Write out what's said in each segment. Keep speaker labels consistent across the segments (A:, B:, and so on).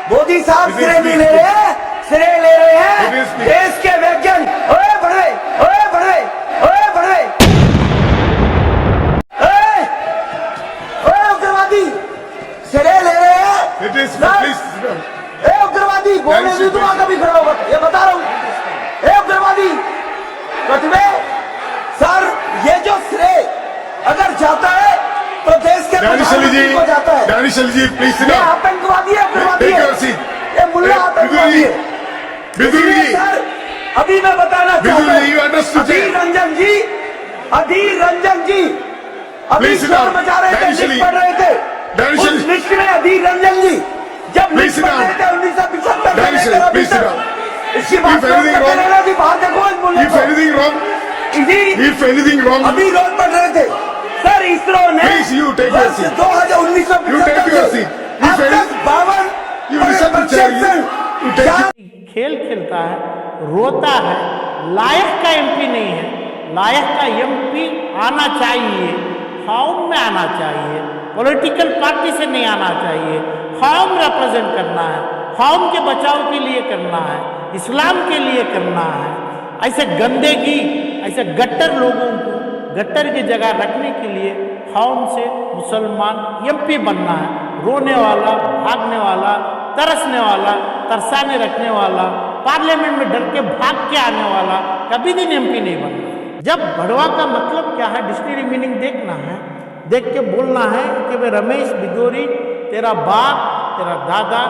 A: मोदी साहब श्रेय नहीं ले रहे हैं, श्रेय ले रहे हैं देश के वैज्ञानिक। ओए बढ़े, ओए बढ़े, ओए बढ़े, ओए उग्रवादी श्रेय ले रहे हैं। उग्रवादी बोलने नहीं दूंगा कभी खड़ा होगा, ये बता रहा हूं। उग्रवादी कटवे सर, ये जो श्रेय अगर जाता है तो देश के प्रधानमंत्री को जाता है।
B: दानिश जी प्लीज
A: ये आतंकवादी है, उग्रवादी है, ये मुल्ला आतंकवादी है।
B: बिदुर जी
A: सर अभी मैं बताना चाहता हूँ, अधीर रंजन जी अभी शोर मचा रहे थे, लिस्ट पढ़ रहे थे। उस लिस्ट में अधीर रंजन जी जब लिस्ट पढ़ रहे थे 1975 इसकी बात करते रहना कि बाहर देखो इस मुल्ले को। अभी रोज पढ़ रहे थे सर, इसरो ने 2019
C: खेल खेलता है, रोता है, लायक का एमपी नहीं है। लायक का एमपी आना चाहिए, फॉर्म में आना चाहिए, पॉलिटिकल पार्टी से नहीं आना चाहिए। फॉर्म रिप्रेजेंट करना है, फॉर्म के बचाव के लिए करना है, इस्लाम के लिए करना है। ऐसे गंदगी, ऐसे गट्टर लोगों को गट्टर की जगह रखने के लिए फॉर्म से मुसलमान एमपी बनना है। रोने वाला, भागने वाला, तरसने वाला, तरसाने रखने वाला, पार्लियामेंट में डर के भाग के आने वाला कभी दिन एमपी नहीं बनना। जब भड़वा का मतलब क्या है, डिक्शनरी मीनिंग देखना है, देख के बोलना है कि भाई रमेश बिदोरी तेरा बाप, तेरा दादा,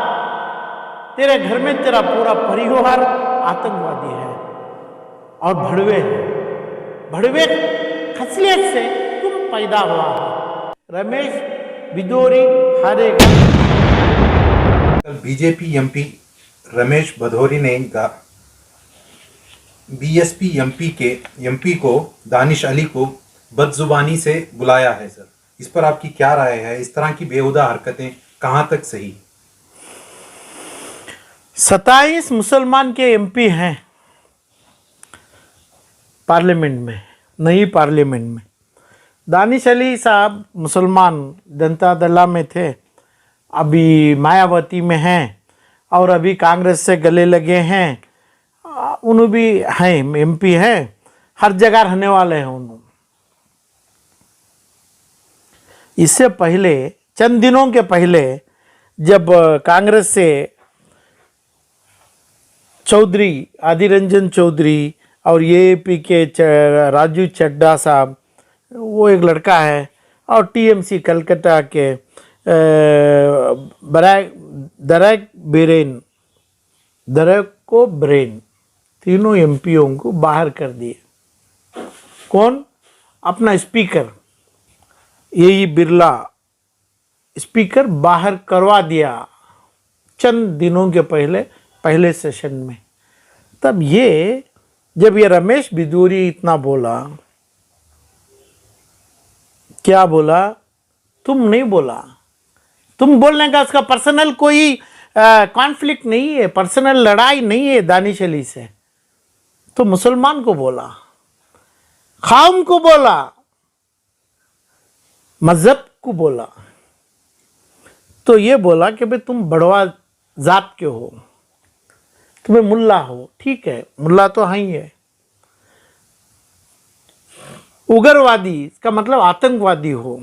C: तेरे घर में तेरा पूरा परिवार आतंकवादी है और भड़वे है। भड़वे खसलियत से तुम पैदा हुआ है। रमेश बिदोरी हारेगा।
D: कल बीजेपी एमपी रमेश भदौरी ने बीएसपी एमपी को दानिश अली को बदजुबानी से बुलाया है सर, इस पर आपकी क्या राय है? इस तरह की बेहुदा हरकतें कहां तक सही?
C: 27 मुसलमान के एमपी हैं पार्लियामेंट में, नई पार्लियामेंट में। दानिश अली साहब मुसलमान जनता दल में थे, अभी मायावती में हैं और अभी कांग्रेस से गले लगे हैं। उन्होंने भी हैं एमपी हैं, हर जगह रहने वाले हैं उन्होंने। इससे पहले चंद दिनों के पहले जब कांग्रेस से चौधरी आदिर रंजन चौधरी और एएपी के राजू चड्ढा साहब, वो एक लड़का है, और टीएमसी कलकत्ता के दरको ब्रेन, तीनों एमपीओं को बाहर कर दिए। कौन? अपना स्पीकर यही बिरला स्पीकर बाहर करवा दिया चंद दिनों के पहले सेशन में। तब जब ये रमेश बिदूरी इतना बोला, क्या बोला? तुम नहीं बोला, तुम बोलने का उसका पर्सनल कोई कॉन्फ्लिक्ट नहीं है, पर्सनल लड़ाई नहीं है दानिश अली से। तो मुसलमान को बोला, खाम को बोला, मजहब को बोला। तो ये बोला कि भाई तुम बड़वा जात के हो, तुम्हें मुल्ला हो, ठीक है, मुल्ला तो है ही है। उग्रवादी इसका मतलब आतंकवादी हो,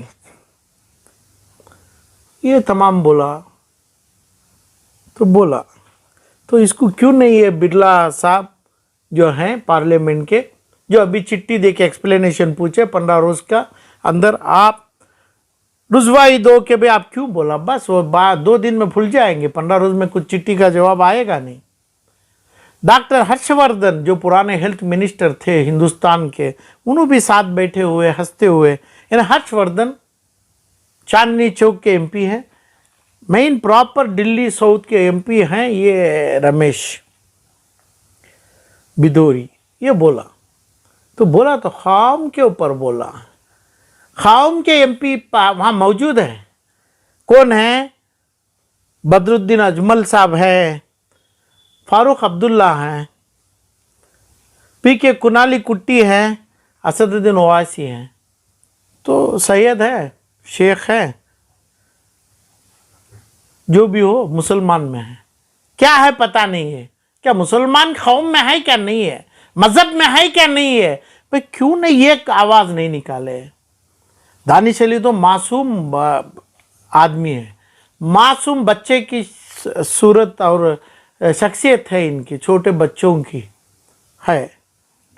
C: ये तमाम बोला। तो इसको क्यों नहीं है बिरला साहब जो हैं पार्लियामेंट के, जो अभी चिट्ठी दे के एक्सप्लेनेशन पूछे 15 रोज का अंदर आप रुजवाई दो कि भाई आप क्यों बोला, बस वो 2 दिन में भूल जाएंगे, 15 रोज में कुछ चिट्ठी का जवाब आएगा नहीं। डॉक्टर हर्षवर्धन जो पुराने हेल्थ मिनिस्टर थे हिंदुस्तान के, उन्होंने भी साथ बैठे हुए हंसते हुए, यानी हर्षवर्धन चांदनी चौक के एमपी हैं, मेन प्रॉपर दिल्ली साउथ के एमपी हैं ये रमेश बिदोरी। ये बोला तो खाम के ऊपर बोला। खाम के एमपी वहाँ मौजूद हैं, कौन है? बदरुद्दीन अजमल साहब है, फारूक अब्दुल्ला हैं, पीके कुनाली कुट्टी हैं, असदुद्दीन ओवैसी हैं, तो सैयद है, शेख है, जो भी हो मुसलमान में है। क्या है पता नहीं है, क्या मुसलमान कौम में है क्या नहीं है, मजहब में है क्या नहीं है, भाई क्यों नहीं ये आवाज़ नहीं निकाले। दानिश अली तो मासूम आदमी है, मासूम बच्चे की सूरत और शख्सियत है इनकी, छोटे बच्चों की है,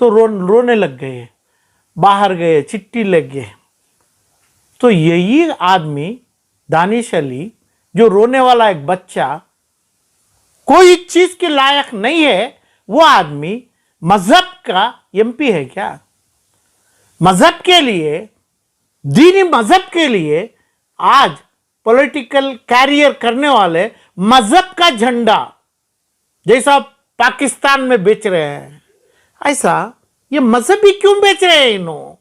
C: तो रोने लग गए, बाहर गए, चिट्ठी लग गए। तो यही आदमी दानिश अली जो रोने वाला एक बच्चा कोई चीज के लायक नहीं है, वो आदमी मजहब का एमपी है क्या? मजहब के लिए, दीनी मजहब के लिए आज पॉलिटिकल कैरियर करने वाले मजहब का झंडा जैसा पाकिस्तान में बेच रहे हैं, ऐसा ये मजहब ही क्यों बेच रहे हैं? इन्हों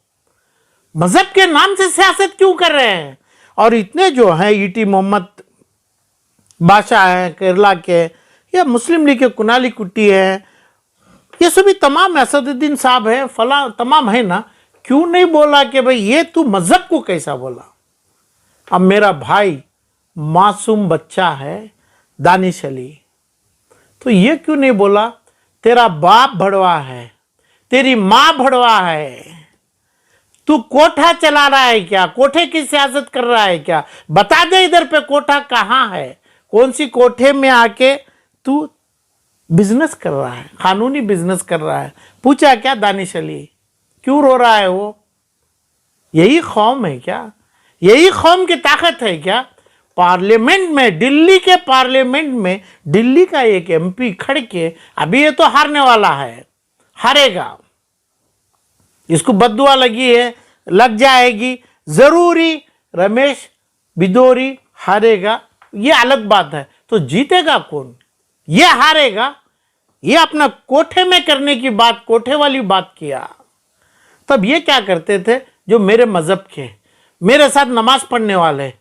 C: मजहब के नाम से सियासत क्यों कर रहे हैं? और इतने जो हैं ईटी मोहम्मद बादशाह हैं केरला के, या मुस्लिम लीग के कुनाली कुट्टी है, ये सभी तमाम असदुद्दीन साहब है, फला तमाम है ना, क्यों नहीं बोला कि भाई ये तू मजहब को कैसा बोला? अब मेरा भाई मासूम बच्चा है दानिश अली, तो ये क्यों नहीं बोला तेरा बाप भड़वा है, तेरी माँ भड़वा है, तू कोठा चला रहा है क्या, कोठे की सियासत कर रहा है क्या? बता दे इधर पे कोठा कहाँ है, कौन सी कोठे में आके तू बिजनेस कर रहा है, कानूनी बिजनेस कर रहा है? पूछा क्या दानिश अली? क्यों रो रहा है वो? यही कौम है क्या? यही कौम की ताकत है क्या? पार्लियामेंट में, दिल्ली के पार्लियामेंट में दिल्ली का एक एमपी खड़ के, अभी ये तो हारने वाला है, हारेगा, इसको बद्दुआ लगी है, लग जाएगी जरूरी, रमेश बिदोरी हारेगा, ये अलग बात है, तो जीतेगा कौन? ये हारेगा। ये अपना कोठे में करने की बात, कोठे वाली बात किया। तब ये क्या करते थे, जो मेरे मजहब के, मेरे साथ नमाज पढ़ने वाले,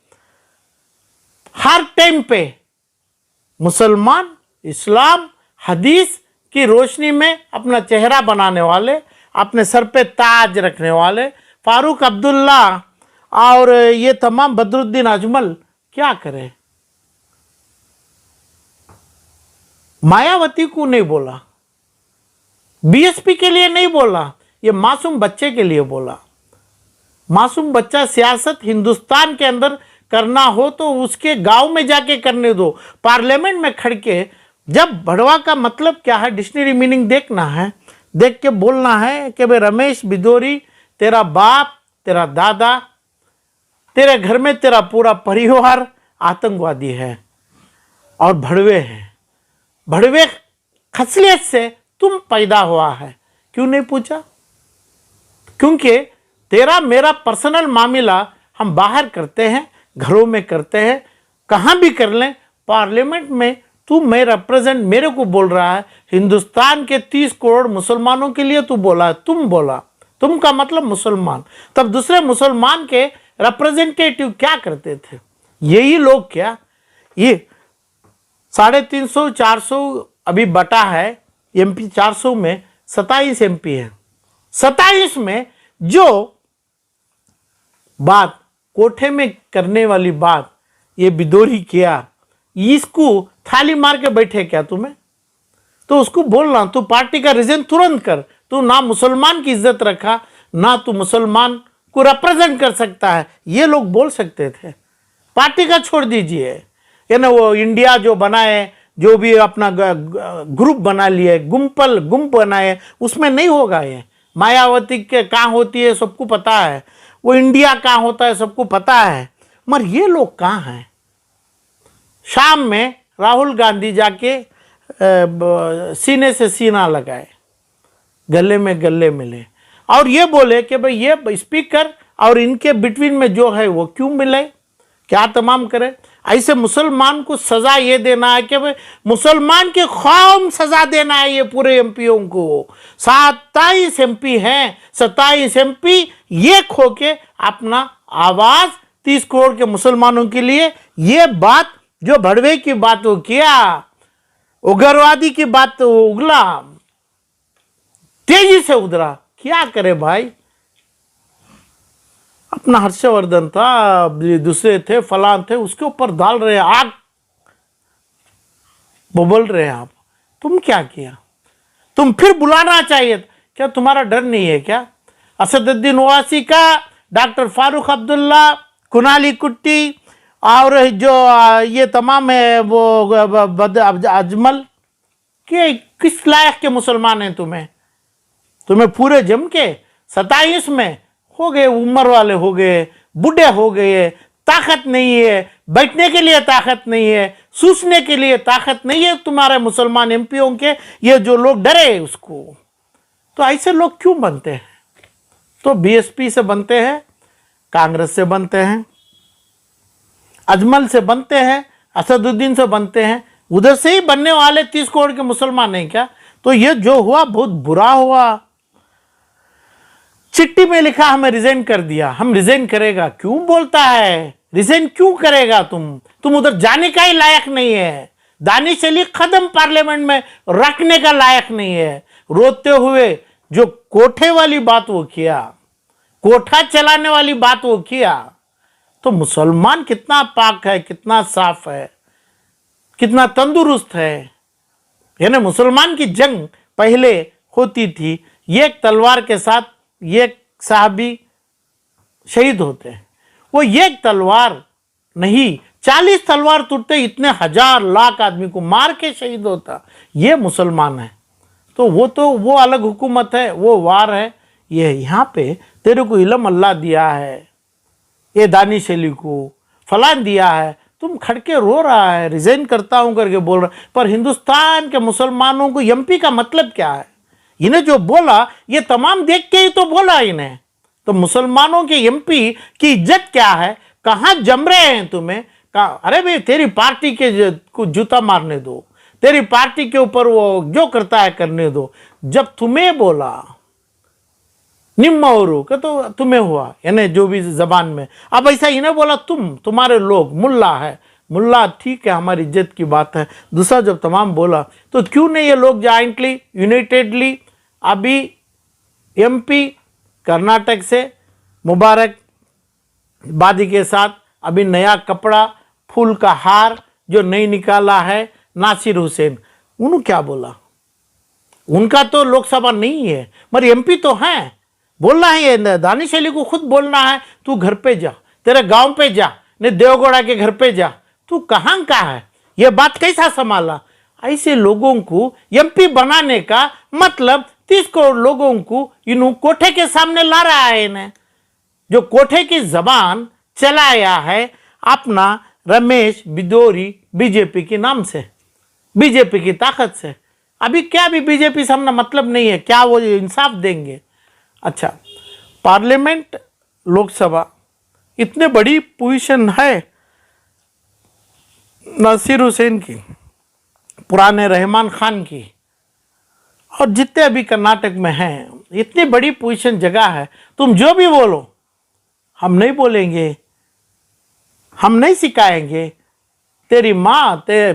C: हर टाइम पे मुसलमान, इस्लाम, हदीस की रोशनी में अपना चेहरा बनाने वाले, अपने सर पे ताज रखने वाले फारूक अब्दुल्ला और ये तमाम बदरुद्दीन अजमल क्या करें? मायावती को नहीं बोला, बीएसपी के लिए नहीं बोला, ये मासूम बच्चे के लिए बोला। मासूम बच्चा सियासत हिंदुस्तान के अंदर करना हो तो उसके गांव में जाके करने दो, पार्लियामेंट में खड़ के। जब भड़वा का मतलब क्या है, डिक्शनरी मीनिंग देखना है, देख के बोलना है कि भाई रमेश बिदोरी तेरा बाप, तेरा दादा, तेरे घर में तेरा पूरा परिवार आतंकवादी है और भड़वे हैं, भड़वे खसलियत से तुम पैदा हुआ है। क्यों नहीं पूछा? क्योंकि तेरा मेरा पर्सनल मामला हम बाहर करते हैं, घरों में करते हैं, कहाँ भी कर लें, पार्लियामेंट में तू मैं रिप्रेजेंट, मेरे को बोल रहा है, हिंदुस्तान के 30 करोड़ मुसलमानों के लिए तू बोला है, तुम बोला, तुम का मतलब मुसलमान। तब दूसरे मुसलमान के रिप्रेजेंटेटिव क्या करते थे? यही लोग क्या, ये 350 400 अभी बटा है एमपी, 400 में 27 एमपी है, 27 में जो बात कोठे में करने वाली बात ये बिदोरी किया, इसको थाली मार के बैठे क्या तुम्हें? तो उसको बोलना, तू पार्टी का रिजाइन तुरंत कर, तू ना मुसलमान की इज्जत रखा, ना तू मुसलमान को रिप्रेजेंट कर सकता है, ये लोग बोल सकते थे। पार्टी का छोड़ दीजिए, ये ना वो इंडिया जो बनाए, जो भी अपना ग्रुप बना लिए, गुंप बनाए, उसमें नहीं होगा। ये मायावती के कहाँ होती है सबको पता है, वो इंडिया कहाँ होता है सबको पता है, मगर ये लोग कहाँ हैं? शाम में राहुल गांधी जाके सीने से सीना लगाए, गले में गले मिले और ये बोले कि भाई ये स्पीकर और इनके बिटवीन में जो है वो क्यों मिले, क्या तमाम करे। ऐसे मुसलमान को सजा ये देना है कि भाई मुसलमान के कौम सजा देना है ये पूरे एमपीओं को। 27 एमपी हैं, 27 एमपी ये खो के अपना आवाज 30 करोड़ के मुसलमानों के लिए, ये बात जो भड़वे की बात वो किया, उग्रवादी की बात तो उगला, तेजी से उधरा। क्या करे भाई, अपना हर्षवर्धन था, दूसरे थे, फलान थे, उसके ऊपर डाल रहे आग, बोल रहे हैं आप। तुम क्या किया? तुम फिर बुलाना चाहिए। क्या तुम्हारा डर नहीं है क्या? असदुद्दीन ओवैसी का, डॉक्टर फारूक अब्दुल्ला, कुनाली कुट्टी और जो ये तमाम है वो अजमल के, किस लायक के मुसलमान हैं तुम्हें? तुम्हें पूरे जम के 27 में हो गए, उम्र वाले हो गए, बूढ़े हो गए, ताकत नहीं है, बैठने के लिए ताकत नहीं है, सूसने के लिए ताकत नहीं है तुम्हारे मुसलमान एमपीओं के। ये जो लोग डरे उसको, तो ऐसे लोग क्यों बनते हैं? तो बीएसपी से बनते हैं, कांग्रेस से बनते हैं, अजमल से बनते हैं, असदुद्दीन से बनते हैं, उधर से ही बनने वाले 30 करोड़ के मुसलमान हैं क्या? तो ये जो हुआ बहुत बुरा हुआ। चिट्ठी में लिखा हमें रिजाइन कर दिया, हम रिजाइन करेगा, क्यों बोलता है? रिजाइन क्यों करेगा? तुम उधर जाने का ही लायक नहीं है। दानिश अली कदम पार्लियामेंट में रखने का लायक नहीं है। रोते हुए जो कोठे वाली बात वो किया, कोठा चलाने वाली बात वो किया, तो मुसलमान कितना पाक है, कितना साफ है, कितना तंदुरुस्त है। यानी मुसलमान की जंग पहले होती थी, एक तलवार के साथ एक साहबी शहीद होते हैं, वो एक तलवार नहीं 40 तलवार टूटते, इतने हजार लाख आदमी को मार के शहीद होता। ये मुसलमान है। तो वो अलग हुकूमत है, वो वार है। ये यहाँ पे तेरे को इल्म अल्लाह दिया है, ये दानिश अली को फलान दिया है, तुम खड़के रो रहा है, रिजाइन करता हूं करके बोल रहा। पर हिंदुस्तान के मुसलमानों को एमपी का मतलब क्या है? इन्हें जो बोला ये तमाम देख के ही तो बोला इन्हें। तो मुसलमानों के एमपी की इज्जत क्या है? कहाँ जम रहे हैं तुम्हें? कहा अरे भाई तेरी पार्टी के को जूता मारने दो, तेरी पार्टी के ऊपर वो जो करता है करने दो। जब तुम्हें बोला निम्मरू का तो तुम्हें हुआ, यानी जो भी जबान में। अब ऐसा इन्हें बोला तुम्हारे लोग, मुल्ला है, मुल्ला ठीक है, हमारी इज्जत की बात है। दूसरा जब तमाम बोला तो क्यों नहीं ये लोग जॉइंटली यूनाइटेडली अभी एमपी कर्नाटक से मुबारक बादी के साथ अभी नया कपड़ा फूल का हार जो नहीं निकाला है नासिर हुसैन, उन्होंने क्या बोला? उनका तो लोकसभा नहीं है मगर एमपी तो है। बोलना है ये दानिश अली को खुद बोलना है, तू घर पे जा, तेरे गांव पे जा, नहीं देवगौड़ा के घर पे जा, तू कहाँ का है? ये बात कैसा संभाला? ऐसे लोगों को एमपी बनाने का मतलब 30 करोड़ लोगों को इन्हों कोठे के सामने ला रहा है। इन्हें जो कोठे की जबान चलाया है अपना रमेश बिदोरी बीजेपी के नाम से, बीजेपी की ताकत से। अभी क्या भी बीजेपी से हमने मतलब नहीं है, क्या वो इंसाफ देंगे? अच्छा, पार्लियामेंट लोकसभा इतने बड़ी पोजीशन है नासिर हुसैन की, पुराने रहमान खान की, और जितने अभी कर्नाटक में हैं, इतनी बड़ी पोजीशन जगह है। तुम जो भी बोलो हम नहीं बोलेंगे, हम नहीं सिखाएंगे। तेरी माँ ते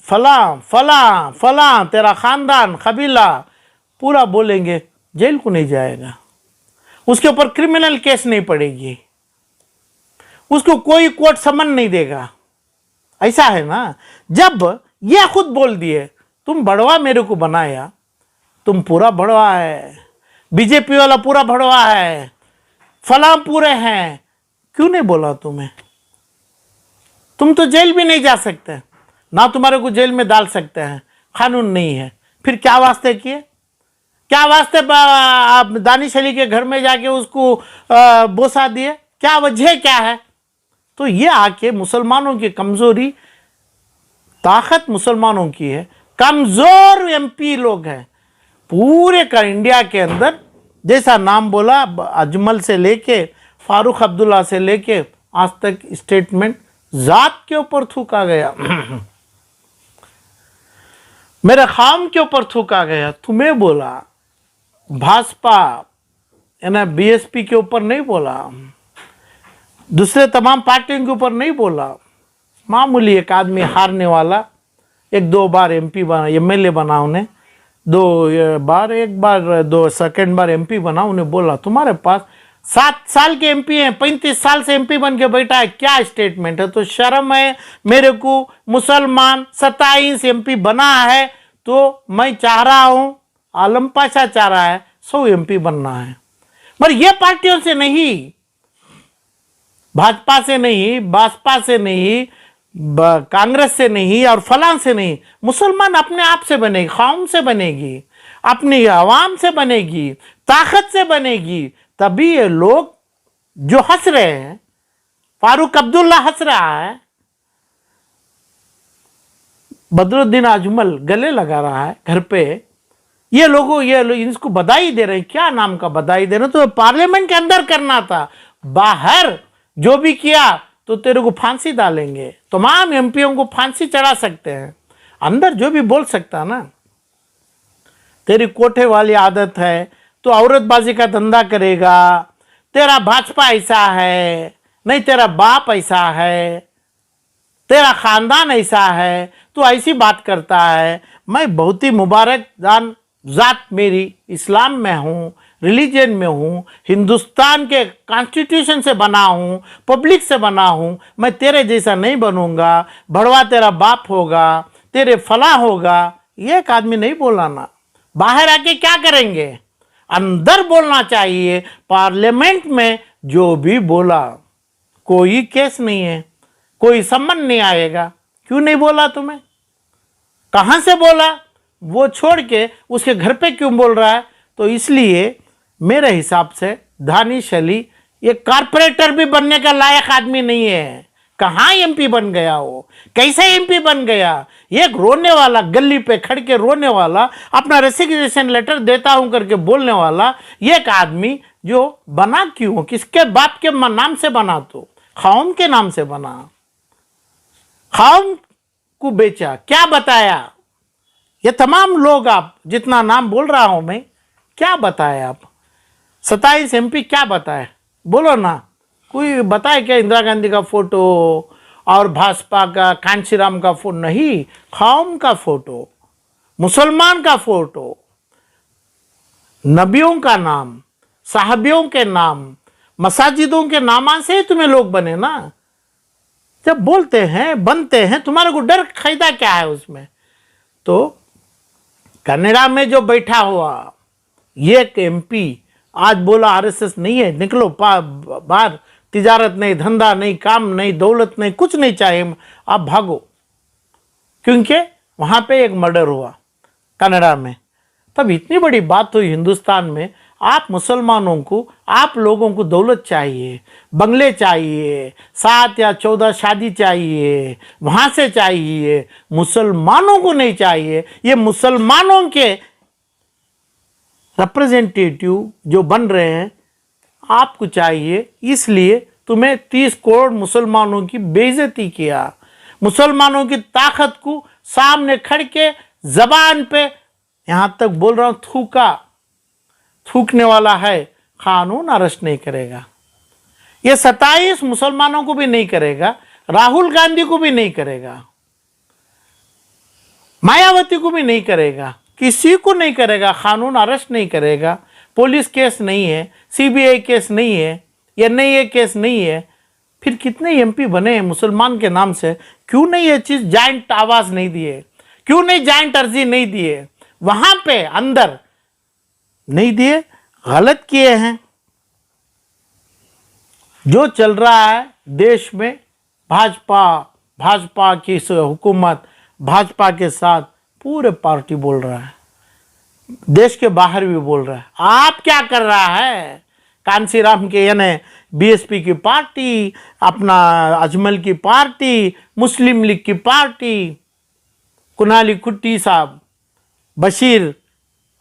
C: फला फला फला तेरा खानदान कबीला पूरा बोलेंगे, जेल को नहीं जाएगा, उसके ऊपर क्रिमिनल केस नहीं पड़ेगी, उसको कोई कोर्ट समन नहीं देगा। ऐसा है ना? जब ये खुद बोल दिए तुम बड़वा मेरे को बनाया, तुम पूरा बड़वा है, बीजेपी वाला पूरा बड़वा है, फलां पूरे हैं, क्यों नहीं बोला तुम्हें? तुम तो जेल भी नहीं जा सकते ना, तुम्हारे को जेल में डाल सकते हैं, कानून नहीं है। फिर क्या वास्ते किए? क्या वास्ते आप दानिश अली के घर में जाके उसको बोसा दिए? क्या वजह क्या है? तो ये आके मुसलमानों की कमजोरी, ताकत मुसलमानों की है, कमजोर एमपी लोग हैं पूरे का इंडिया के अंदर। जैसा नाम बोला, अजमल से लेके फारूक अब्दुल्ला से लेके आज तक स्टेटमेंट जात के ऊपर थूका गया, मेरे खाम के ऊपर थूका गया। तुम्हें बोला भाजपा यानी बीएसपी के ऊपर नहीं बोला, दूसरे तमाम पार्टियों के ऊपर नहीं बोला। मामूली एक आदमी हारने वाला, एक दो बार एमपी बना, एमएलए बना, उन्हें एक बार 2 बार एमपी बना। उन्हें बोला तुम्हारे पास 7 साल के एमपी हैं, 35 साल से एमपी बन के बैठा है, क्या स्टेटमेंट है? तो शर्म है मेरे को, मुसलमान 27 एमपी बना है, तो मैं चाह रहा हूं, आलम पाशा चाह रहा है 100 एमपी बनना है। मगर ये पार्टियों से नहीं, भाजपा से नहीं, बासपा से नहीं, कांग्रेस से नहीं और फलां से नहीं, मुसलमान अपने आप से बनेगी, कौम से बनेगी, अपनी आवाम से बनेगी, ताकत से बनेगी। तभी ये लोग जो हंस रहे हैं, फारूक अब्दुल्ला हंस रहा है, बदरुद्दीन अजमल गले लगा रहा है घर पे, ये लोग इसको बधाई दे रहे हैं। क्या नाम का बधाई दे रहे हैं? तो पार्लियामेंट के अंदर करना था, बाहर जो भी किया तो तेरे को फांसी डालेंगे। तमाम एमपीओं को फांसी चढ़ा सकते हैं, अंदर जो भी बोल सकता ना। तेरी कोठे वाली आदत है तो औरतबाजी का धंधा करेगा, तेरा भाजपा ऐसा है, नहीं तेरा बाप ऐसा है, तेरा खानदान ऐसा है, तो ऐसी बात करता है। मैं बहुत ही मुबारक जात मेरी इस्लाम में हूँ, रिलीजन में हूँ, हिंदुस्तान के कॉन्स्टिट्यूशन से बना हूँ, पब्लिक से बना हूँ। मैं तेरे जैसा नहीं बनूंगा, भड़वा तेरा बाप होगा, तेरे फला होगा। ये एक आदमी नहीं बोला ना, बाहर आके क्या करेंगे? अंदर बोलना चाहिए। पार्लियामेंट में जो भी बोला कोई केस नहीं है, कोई सम्मान नहीं आएगा। क्यों नहीं बोला तुम्हें? कहां से बोला? वो छोड़ के उसके घर पे क्यों बोल रहा है? तो इसलिए मेरे हिसाब से दानिश अली ये कारपोरेटर भी बनने का लायक आदमी नहीं है। कहाँ एमपी बन गया वो? कैसे एमपी बन गया? एक रोने वाला, गली पे खड़ के रोने वाला, अपना रेसिग्नेशन लेटर देता हूं करके बोलने वाला एक आदमी जो बना क्यों? किसके बाप के नाम से बना? तो कौम के नाम से बना, कौम को बेचा। क्या बताया? ये तमाम लोग, आप जितना नाम बोल रहा हूं मैं, क्या बताया? आप 27 एमपी क्या बताए? बोलो ना, कोई बताए क्या? इंदिरा गांधी का फोटो और भाजपा का कांशीराम का फोटो नहीं, कौम का फोटो, मुसलमान का फोटो, नबियों का नाम, साहबियों के नाम, मसाजिदों के नामा से ही तुम्हें लोग बने ना। जब बोलते हैं, बनते हैं, तुम्हारे को डर खरीदा क्या है उसमें? तो कनाडा में जो बैठा हुआ ये एक एमपी आज बोला आरएसएस नहीं है, निकलो बाहर, तिजारत नहीं, धंधा नहीं, काम नहीं, दौलत नहीं, कुछ नहीं चाहिए, आप भागो। क्योंकि वहाँ पे एक मर्डर हुआ कनाडा में। तब इतनी बड़ी बात हुई हिंदुस्तान में, आप मुसलमानों को, आप लोगों को दौलत चाहिए, बंगले चाहिए, 7 या 14 शादी चाहिए, वहाँ से चाहिए, मुसलमानों को नहीं चाहिए। ये मुसलमानों के रिप्रेजेंटेटिव जो बन रहे हैं आपको चाहिए, इसलिए तुम्हें 30 करोड़ मुसलमानों की बेइज्जती किया, मुसलमानों की ताकत को सामने खड़ के जबान पे, यहां तक बोल रहा हूं, थूकने वाला है, कानून अरेस्ट नहीं करेगा। ये 27 मुसलमानों को भी नहीं करेगा, राहुल गांधी को भी नहीं करेगा, मायावती को भी नहीं करेगा, किसी को नहीं करेगा, कानून अरेस्ट नहीं करेगा। पुलिस केस नहीं है, सीबीआई केस नहीं है, एनआईए केस नहीं है। फिर कितने एमपी बने हैं मुसलमान के नाम से? क्यों नहीं ये चीज जॉइंट आवाज नहीं दिए? क्यों नहीं जॉइंट अर्जी नहीं दिए? वहां पे अंदर नहीं दिए, गलत किए हैं। जो चल रहा है देश में, भाजपा की हुकूमत, भाजपा के साथ पूरे पार्टी बोल रहा है, देश के बाहर भी बोल रहा है। आप क्या कर रहा है? कांशीराम के यानी बीएसपी की पार्टी, अपना अजमल की पार्टी, मुस्लिम लीग की पार्टी, कुनाली कुट्टी साहब, बशीर,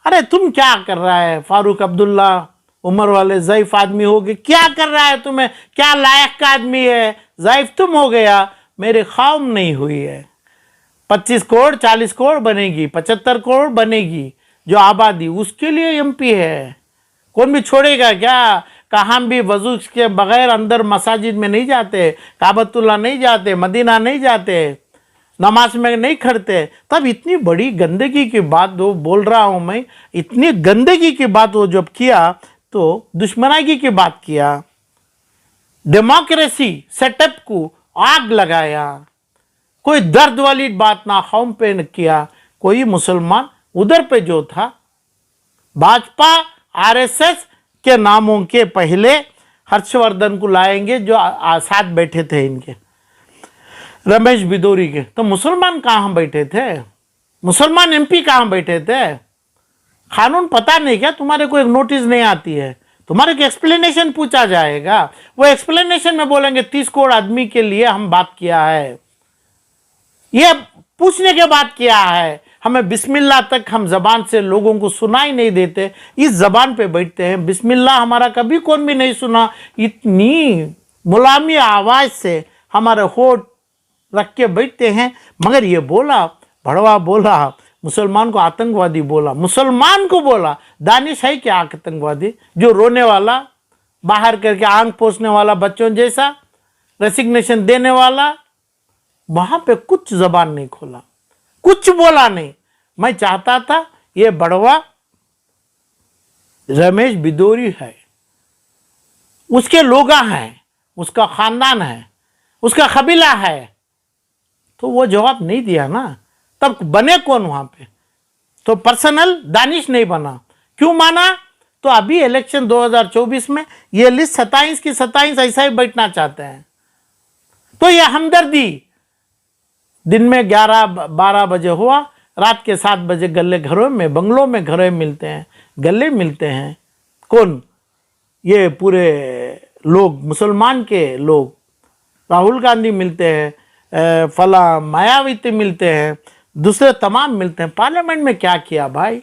C: अरे तुम क्या कर रहा है? फारूक अब्दुल्ला, उम्र वाले ज़ईफ आदमी हो गए, क्या कर रहा है? तुम्हें क्या लायक का आदमी है? ज़ईफ तुम हो गया, मेरे ख्वाम नहीं हुई है। 25 करोड़ 40 करोड़ बनेगी, 75 करोड़ बनेगी जो आबादी, उसके लिए एमपी है। कौन भी छोड़ेगा क्या? कहाँ भी वजू के बगैर अंदर मसाजिद में नहीं जाते, काबतुल्ला नहीं जाते, मदीना नहीं जाते, नमाज में नहीं खड़ते, तब इतनी बड़ी गंदगी की बात वो बोल रहा हूँ मैं, इतनी गंदगी की बात वो जब किया तो दुश्मनागी की बात किया, डेमोक्रेसी सेटअप को आग लगाया, कोई दर्द वाली बात ना कौम पे न किया। कोई मुसलमान उधर पे जो था भाजपा आरएसएस के नामों के पहले हर्षवर्धन को लाएंगे जो साथ बैठे थे इनके, रमेश बिदोरी के, तो मुसलमान कहाँ बैठे थे? मुसलमान एमपी कहाँ बैठे थे? कानून पता नहीं क्या तुम्हारे को? एक नोटिस नहीं आती है तुम्हारे को? एक्सप्लेनेशन पूछा जाएगा, वो एक्सप्लेनेशन में बोलेंगे 30 करोड़ आदमी के लिए हम बात किया है, ये पूछने के बाद किया है। हमें बिस्मिल्लाह तक हम जबान से लोगों को सुनाई नहीं देते, इस जबान पे बैठते हैं। बिस्मिल्लाह हमारा कभी कौन भी नहीं सुना, इतनी मुलामी आवाज से हमारे होठ रख के बैठते हैं। मगर ये बोला, भड़वा बोला, मुसलमान को आतंकवादी बोला, मुसलमान को बोला। दानिश है क्या आतंकवादी? जो रोने वाला, बाहर करके आंख पोंछने वाला, बच्चों जैसा रेसिग्नेशन देने वाला, वहां पे कुछ जबान नहीं खोला, कुछ बोला नहीं। मैं चाहता था ये बड़वा रमेश बिदोरी है, उसके लोग हैं, उसका खानदान है, उसका कबीला है, तो वो जवाब नहीं दिया ना। तब बने कौन वहां पे? तो पर्सनल दानिश नहीं बना। क्यों माना? तो अभी इलेक्शन 2024 में ये लिस्ट 27 की 27 ऐसा ही बैठना चाहते हैं। तो ये हमदर्दी दिन में 11-12 बजे हुआ, रात के 7 बजे गले घरों में, बंगलों में घरों मिलते हैं, गले मिलते हैं। कौन? ये पूरे लोग, मुसलमान के लोग, राहुल गांधी मिलते हैं, फला मायावती मिलते हैं, दूसरे तमाम मिलते हैं। पार्लियामेंट में क्या किया भाई?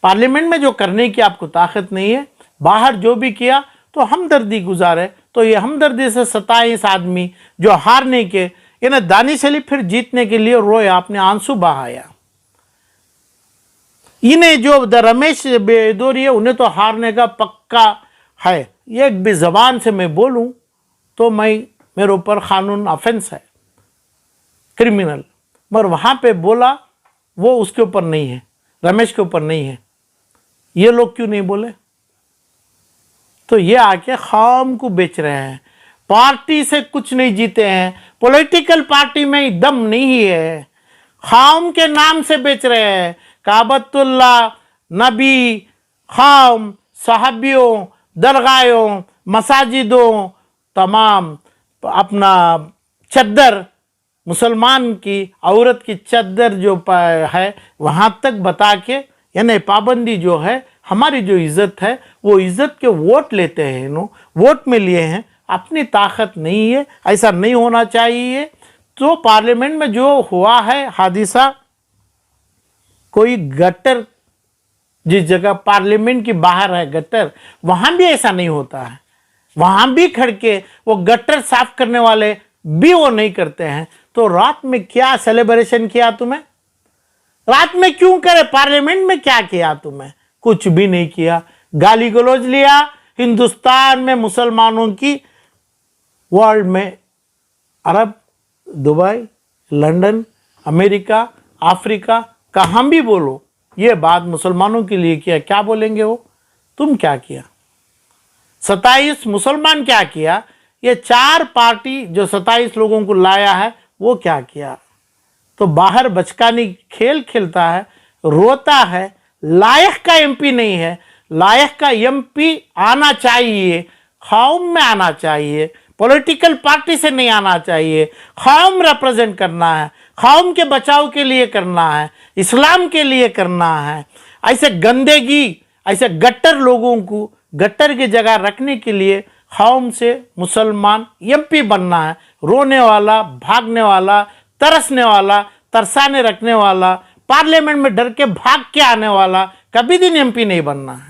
C: पार्लियामेंट में जो करने की आपको ताकत नहीं है, बाहर जो भी किया तो हमदर्दी गुजारे। तो ये हमदर्दी से 27 आदमी जो हारने के, इन्हें दानिश अली फिर जीतने के लिए रोया, आपने आंसू बहाया। इन्हें जो रमेश बिदोरी है, उन्हें तो हारने का पक्का है। एक भी जबान से मैं बोलूं तो मेरे ऊपर कानून ऑफेंस है, क्रिमिनल। मगर वहां पे बोला वो उसके ऊपर नहीं है, रमेश के ऊपर नहीं है। ये लोग क्यों नहीं बोले? तो ये आके खाम को बेच रहे हैं। पार्टी से कुछ नहीं जीते हैं, पॉलिटिकल पार्टी में दम नहीं है, खाम के नाम से बेच रहे हैं। काबतुल्ला, नबी, खाम, साहबियों, दरगाहों, मसाजिदों, तमाम अपना चद्दर, मुसलमान की औरत की चद्दर जो है वहां तक बता के, यानी पाबंदी जो है, हमारी जो इज्जत है वो इज्जत के वोट लेते हैं। इन्होंने वोट में लिए हैं, अपनी ताकत नहीं है, ऐसा नहीं होना चाहिए। तो पार्लियामेंट में जो हुआ है हादिसा, कोई गटर जिस जगह पार्लियामेंट की बाहर है गटर, वहां भी ऐसा नहीं होता है। वहां भी खड़के वो गटर साफ करने वाले भी वो नहीं करते हैं। तो रात में क्या सेलिब्रेशन किया तुम्हें? रात में क्यों करे? पार्लियामेंट में क्या किया तुम्हें? कुछ भी नहीं किया। गाली गलौज लिया। हिंदुस्तान में मुसलमानों की, वर्ल्ड में, अरब, दुबई, लंदन, अमेरिका, अफ्रीका, कहाँ भी बोलो, ये बात मुसलमानों के लिए किया। क्या बोलेंगे वो? तुम क्या किया? 27 मुसलमान क्या किया? ये 4 पार्टी जो 27 लोगों को लाया है वो क्या किया? तो बाहर बचकानी खेल खेलता है, रोता है। लायक का एमपी नहीं है। लायक का एमपी आना चाहिए, कौम में आना चाहिए, पॉलिटिकल पार्टी से नहीं आना चाहिए। कौम रिप्रेजेंट करना है, कौम के बचाव के लिए करना है, इस्लाम के लिए करना है। ऐसे गंदगी, ऐसे गट्टर लोगों को गट्टर की जगह रखने के लिए कौम से मुसलमान एमपी बनना है। रोने वाला, भागने वाला, तरसने वाला, तरसाने रखने वाला, पार्लियामेंट में डर के भाग के आने वाला कभी दिन एमपी नहीं बनना है।